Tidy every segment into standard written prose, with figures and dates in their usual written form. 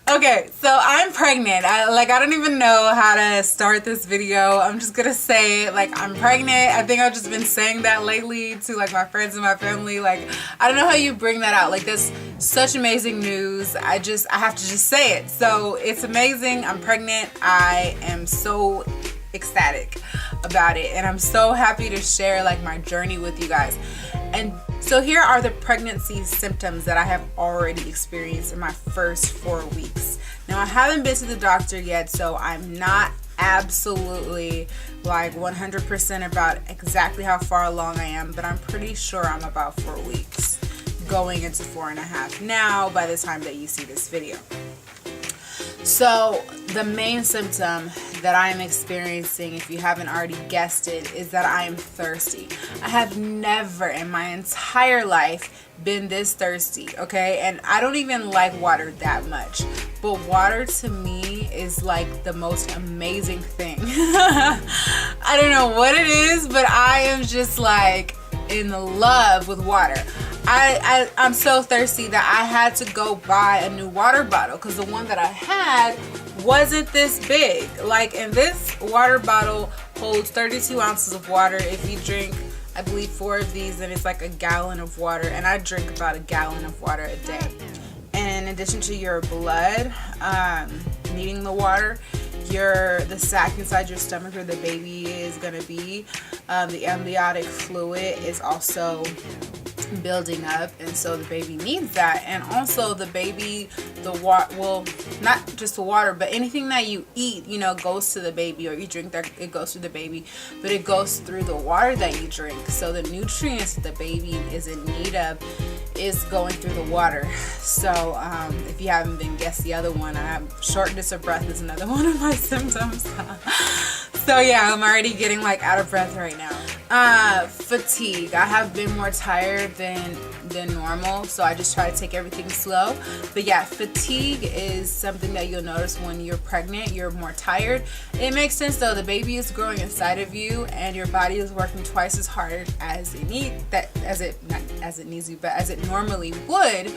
Okay, so I'm pregnant. I don't even know how to start this video. I'm just gonna say like I'm pregnant. I think I've just been saying that lately to like my friends and my family. Like I don't know how you bring that out. Like that's such amazing news. I have to just say it. So it's amazing. I'm pregnant. I am so ecstatic about it, and I'm so happy to share like my journey with you guys. And so here are the pregnancy symptoms that I have already experienced in my first 4 weeks. Now I haven't been to the doctor yet, so I'm not absolutely like 100% about exactly how far along I am, but I'm pretty sure I'm about 4 weeks, going into 4.5 now by the time that you see this video. So the main symptom that I am experiencing, if you haven't already guessed it, is that I am thirsty. I have never in my entire life been this thirsty, okay? And I don't even like water that much, but water to me is like the most amazing thing. I don't know what it is, but I am just like in love with water. I'm so thirsty that I had to go buy a new water bottle because the one that I had wasn't this big. Like, and this water bottle holds 32 ounces of water. If you drink, I believe 4 of these, then it's like a gallon of water, and I drink about a gallon of water a day. And in addition to your blood needing the water, the sac inside your stomach where the baby is gonna be, the amniotic fluid is also building up, and so the baby needs that. And also the baby, well, not just the water, but anything that you eat, you know, goes to the baby, or you drink that, it goes to the baby, but it goes through the water that you drink. So the nutrients that the baby is in need of is going through the water. So if you haven't been guessed the other one, I have shortness of breath is another one of my symptoms. So yeah, I'm already getting like out of breath right now. Fatigue. I have been more tired than normal, so I just try to take everything slow. But yeah, fatigue is something that you'll notice when you're pregnant. You're more tired. It makes sense though. The baby is growing inside of you, and your body is working twice as hard as it normally would.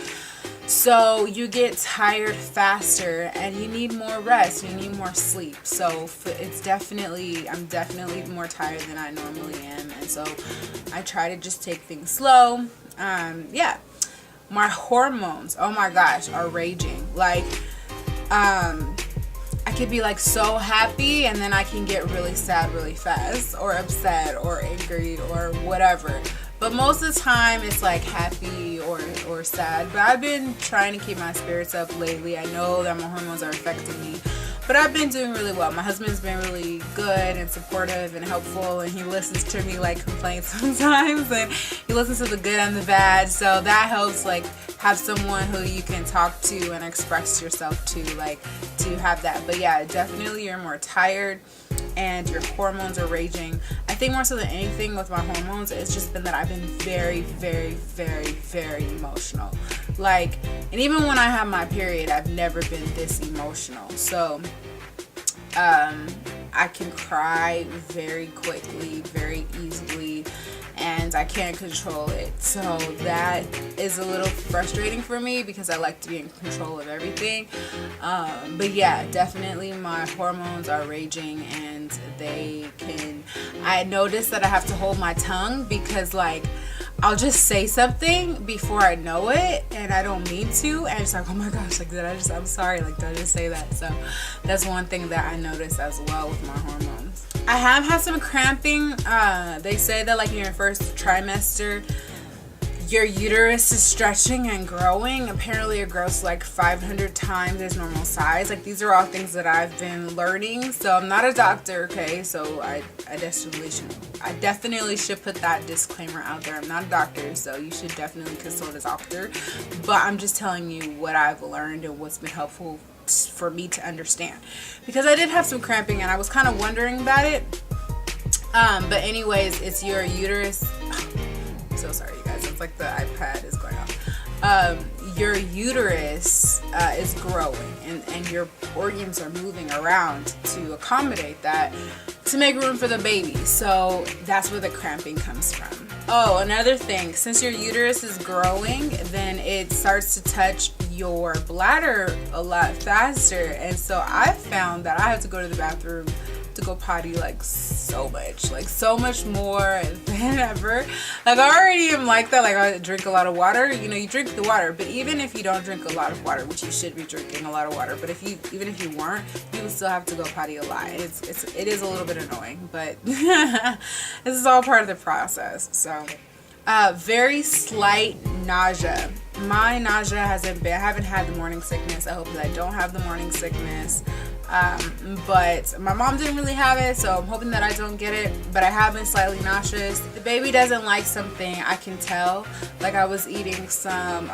So you get tired faster, and you need more rest, you need more sleep. So I'm definitely more tired than I normally am, and so I try to just take things slow. Yeah, my hormones, oh my gosh, are raging. Like I could be like so happy, and then I can get really sad really fast, or upset, or angry, or whatever. But most of the time it's like happy or sad. But I've been trying to keep my spirits up lately. I know that my hormones are affecting me, but I've been doing really well. My husband's been really good and supportive and helpful, and he listens to me like complain sometimes, and he listens to the good and the bad. So that helps, like have someone who you can talk to and express yourself to, like to have that. But yeah, definitely you're more tired and your hormones are raging. I think more so than anything with my hormones, it's just been that I've been very, very, very, very emotional. Like, and even when I have my period, I've never been this emotional. So I can cry very quickly, very easily, and I can't control it. So that is a little frustrating for me because I like to be in control of everything. But yeah, definitely my hormones are raging, and I notice that I have to hold my tongue because like I'll just say something before I know it, and I don't mean to, and it's like, oh my gosh, like I'm sorry, like did I just say that? So that's one thing that I notice as well with my hormones. I have had some cramping. They say that like in your first trimester, your uterus is stretching and growing. Apparently it grows like 500 times its normal size. Like these are all things that I've been learning. So I'm not a doctor, okay? So I definitely should put that disclaimer out there. I'm not a doctor, so you should definitely consult a doctor. But I'm just telling you what I've learned and what's been helpful for me to understand. Because I did have some cramping, and I was kind of wondering about it. But anyways, it's your uterus. I'm so sorry, you guys. It's like the iPad is going off. Your uterus is growing, and your organs are moving around to accommodate that, to make room for the baby. So that's where the cramping comes from. Oh, another thing, since your uterus is growing, then it starts to touch your bladder a lot faster. And so I found that I have to go to the bathroom to go potty like so much more than ever. Like I already am like that. Like I drink a lot of water. You know, you drink the water, but even if you don't drink a lot of water, which you should be drinking a lot of water, but even if you weren't, you would still have to go potty a lot. It is a little bit annoying, but this is all part of the process. So very slight nausea. My nausea hasn't been, I haven't had the morning sickness. I hope that I don't have the morning sickness. But my mom didn't really have it, so I'm hoping that I don't get it, but I have been slightly nauseous. The baby doesn't like something, I can tell. Like I was eating a salad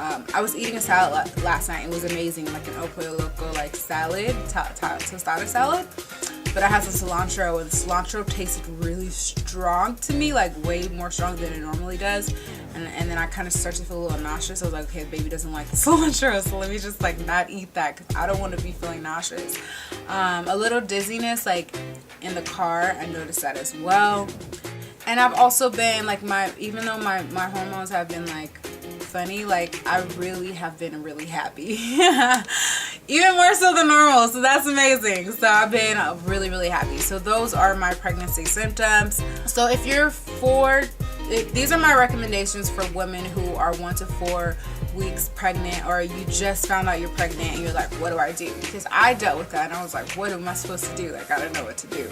last night. It was amazing, like an pollo loco like salad, tostada salad. But I had some cilantro, and cilantro tasted really strong to me, like way more strong than it normally does. And then I kind of started to feel a little nauseous. I was like, okay, the baby doesn't like the cilantro, so let me just like not eat that because I don't want to be feeling nauseous. A little dizziness like in the car, I noticed that as well. And I've also been like even though my hormones have been like funny, like I really have been really happy. Even more so than normal, so that's amazing. So I've been really happy. So those are my pregnancy symptoms. So if you're these are my recommendations for women who are 1 to 4 weeks pregnant, or you just found out you're pregnant and you're like, what do I do? Because I dealt with that and I was like, what am I supposed to do? Like, I don't know what to do.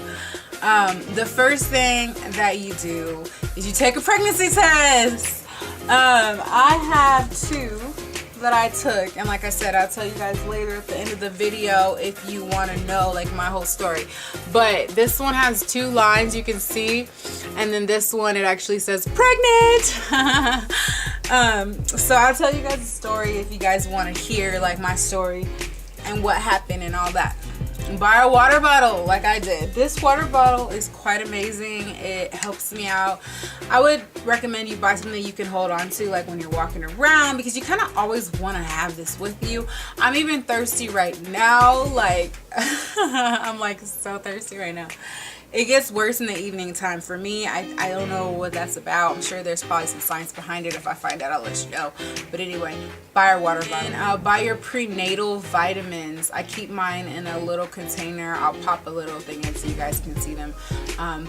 The first thing that you do is you take a pregnancy test. I have 2 that I took, and like I said, I'll tell you guys later at the end of the video if you want to know like my whole story. But this one has 2 lines you can see, and then this one it actually says pregnant. So I'll tell you guys the story if you guys want to hear like my story and what happened and all that. Buy a water bottle like I did. This water bottle is quite amazing. It helps me out. I would recommend you buy something you can hold on to like when you're walking around, because you kind of always want to have this with you. I'm even thirsty right now. Like I'm like so thirsty right now. It gets worse in the evening time for me. I don't know what that's about. I'm sure there's probably some science behind it. If I find out, I'll let you know. But anyway, buy your water bottle. And buy your prenatal vitamins. I keep mine in a little container. I'll pop a little thing in so you guys can see them.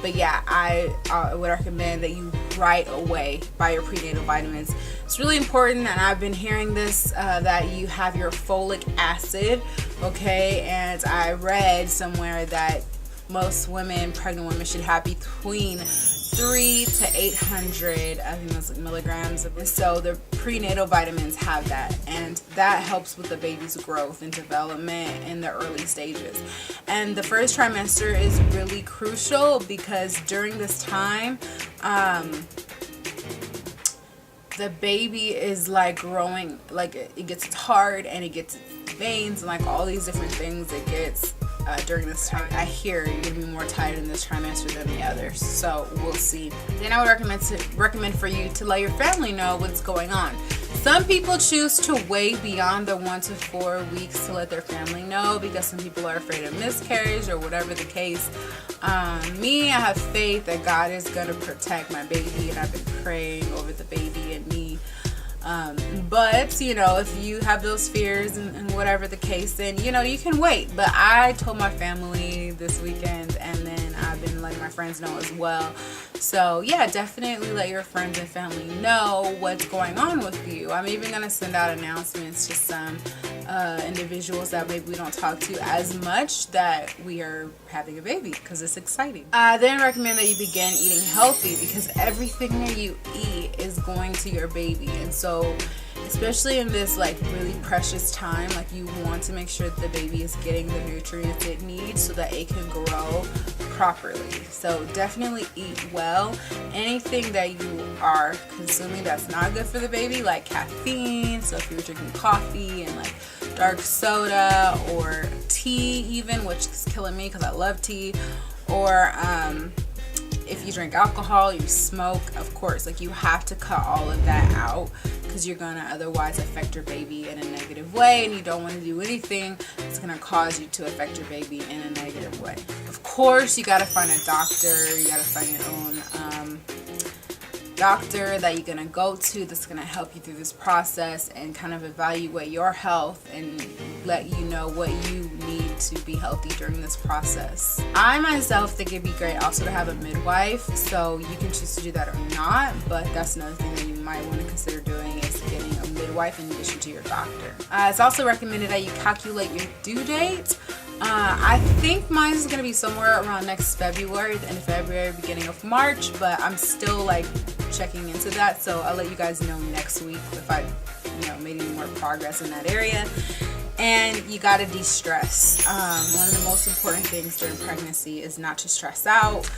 But yeah, I would recommend that you right away buy your prenatal vitamins. It's really important, and I've been hearing this, that you have your folic acid, okay? And I read somewhere that most pregnant women should have between 300 to 800 milligrams. So the prenatal vitamins have that, and that helps with the baby's growth and development in the early stages. And the first trimester is really crucial because during this time, the baby is like growing, like it gets hard and it gets veins and like all these different things it gets during this time. I hear you're gonna be more tired in this trimester than the others, so we'll see. Then I would recommend for you to let your family know what's going on. Some people choose to wait beyond the 1 to 4 weeks to let their family know because some people are afraid of miscarriage or whatever the case. Me, I have faith that God is gonna protect my baby, and I've been praying over the baby and me. But you know, if you have those fears and whatever the case, then you know you can wait. But I told my family this weekend, and then I've been letting my friends know as well. So yeah, definitely let your friends and family know what's going on with you. I'm even gonna send out announcements to some individuals that maybe we don't talk to as much that we are having a baby, because it's exciting. I then recommend that you begin eating healthy, because everything that you eat is going to your baby. And so especially in this like really precious time, like you want to make sure that the baby is getting the nutrients it needs so that it can grow properly. So definitely eat well. Anything that you are consuming that's not good for the baby, like caffeine, so if you're drinking coffee and like dark soda or tea even, which is killing me because I love tea, or if you drink alcohol, you smoke, of course, like you have to cut all of that out, because you're gonna otherwise affect your baby in a negative way, and you don't want to do anything that's gonna cause you to affect your baby in a negative way. Of course, you gotta find a doctor, you gotta find your own doctor that you're gonna go to that's gonna help you through this process and kind of evaluate your health and let you know what you need to be healthy during this process. I myself think it'd be great also to have a midwife, so you can choose to do that or not, but that's another thing that you might want to consider doing, is getting a midwife in addition to your doctor. It's also recommended that you calculate your due date. I think mine is going to be somewhere around next February, the end of February, beginning of March, but I'm still like checking into that, so I'll let you guys know next week if I made any more progress in that area. And you got to de-stress. One of the most important things during pregnancy is not to stress out,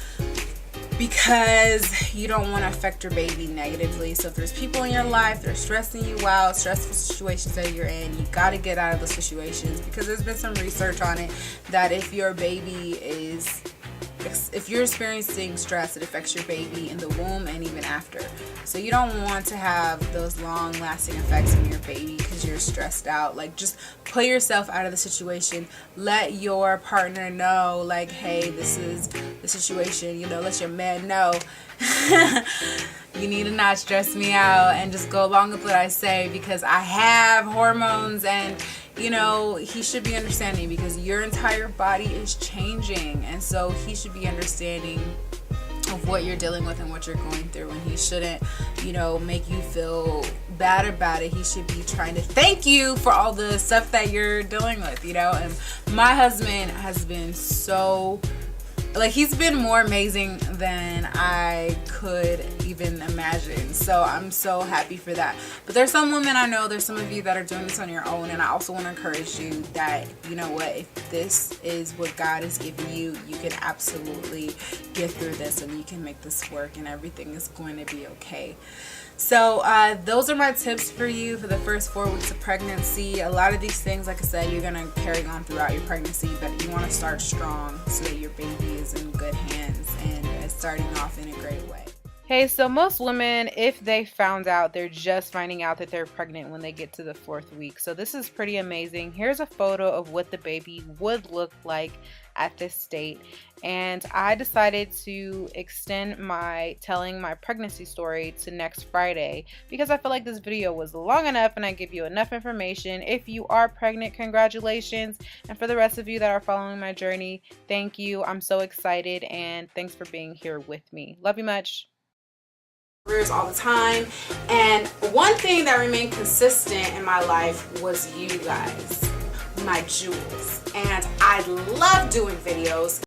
because you don't want to affect your baby negatively. So if there's people in your life that are stressing you out, stressful situations that you're in, you got to get out of those situations, because there's been some research on it that if you're experiencing stress, it affects your baby in the womb and even after. So you don't want to have those long lasting effects on your baby because you're stressed out. Like, just pull yourself out of the situation. Let your partner know, like, hey, this is the situation. Let your man know. You need to not stress me out, and just go along with what I say, because I have hormones, and he should be understanding, because your entire body is changing, and so he should be understanding of what you're dealing with and what you're going through, and he shouldn't make you feel bad about it. He should be trying to thank you for all the stuff that you're dealing with. And my husband has been so, he's been more amazing than I could even imagine. So I'm so happy for that. But there's some women I know, there's some of you that are doing this on your own, and I also want to encourage you that, if this is what God has given you, you can absolutely get through this, and you can make this work, and everything is going to be okay. So those are my tips for you for the first 4 weeks of pregnancy. A lot of these things, like I said, you're going to carry on throughout your pregnancy, but you want to start strong so that your baby is in good hands and is starting off in a great way. Hey, so most women, if they found out, they're just finding out that they're pregnant when they get to the 4th week. So this is pretty amazing. Here's a photo of what the baby would look like at this state. And I decided to extend my telling my pregnancy story to next Friday, because I feel like this video was long enough and I give you enough information. If you are pregnant, congratulations. And for the rest of you that are following my journey, thank you. I'm so excited, and thanks for being here with me. Love you much. All the time, and one thing that remained consistent in my life was you guys, my jewels, and I love doing videos.